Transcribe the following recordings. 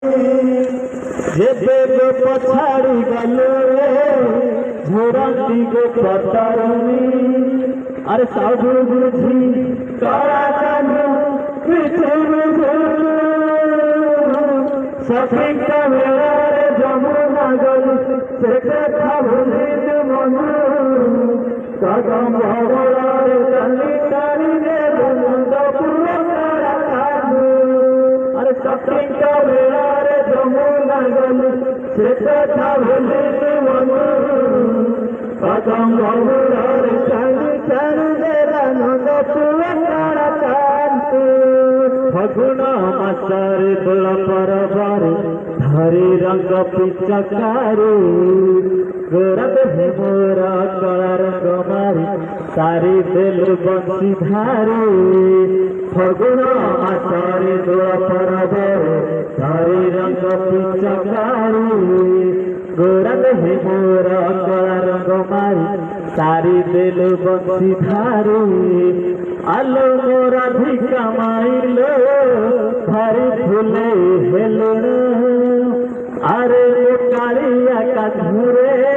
जेबे गो पछाड़ी गलो रे झोरती गो पतरनी अरे साधु बुझी करा कानू पीछे बुझू सखी कमेरा रे जमुना गली से कथा भूली मनु कदम भवरा रे तनी तारी रे बंद पूरा करा कानू अरे सखी कमेरा रे जमुना गली से कथा भूली मनु कदम भवरा रे तनी तारी रे बंद पूरा करा कानू फगुण मासरे दोल परबारे हरे रंग पिचकारी गोरद हे मोरा कला रंग मारी सारी दिल बंसी धारी फगुण मासरे दोल परबारे हरे रंग पिचकारी गोरद हे मोरा कला रंग मारी सारी दिल बंसी धारी आलो मोरा धिका माइलो भारी फूले हेलो अरे कालिया का धुरे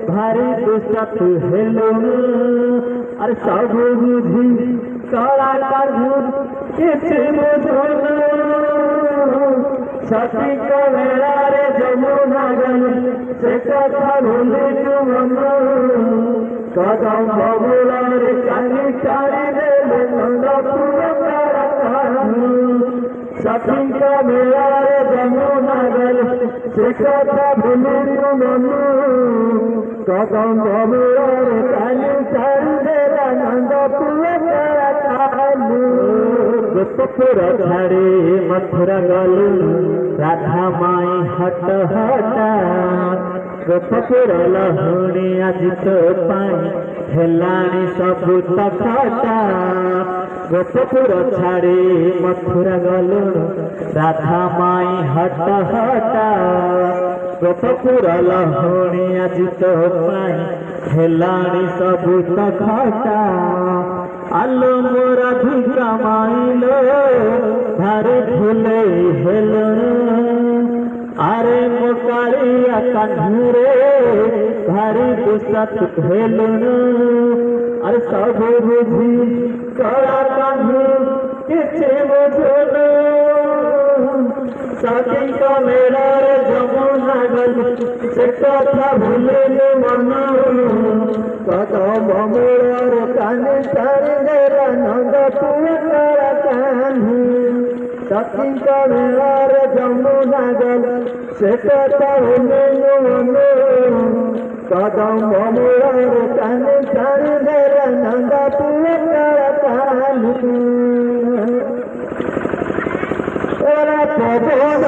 भारी दुसत हेलो अरे सब बुझी कला का धुर किसी बुझो सती कमेरा रे जमुना गली से कथा भूली तुमनो कदम बबुला रे कानी कानी रे नंद पूरा सती कमेरा रे जमुना गली से कथा भूली तुमनो कदम बबुला रे कानी कानी रे नंद पूरा गोपपुर झाड़े मथुरा गलू राधा माई हट हटा गोपपुर लहुणी आज तो पाई हेलाणी सबू तखटा गोपपुर झाड़े मथुरा गलू राधा माई हट हटा गोपपुर लहुणी आज तो पाई हेलाणी सबू तखटा आलो मोरा धिका माइलो भारी फूले हेलो अरे मोकालिया कान्हूरे भारी दुसत हेलो अरे सब बुझी कला कान्हू किसे बुझो सती कमेरा रे जमुना गली से कथा भूले मनु कदम बमुला रे कानी तारी रे नंद पूरा कान्हू सती कमेरा रे जमुना गली से कथा भूले मनु कदम बमुला रे कानी तारी रे नंद पूरा कान्हू ओरा पवन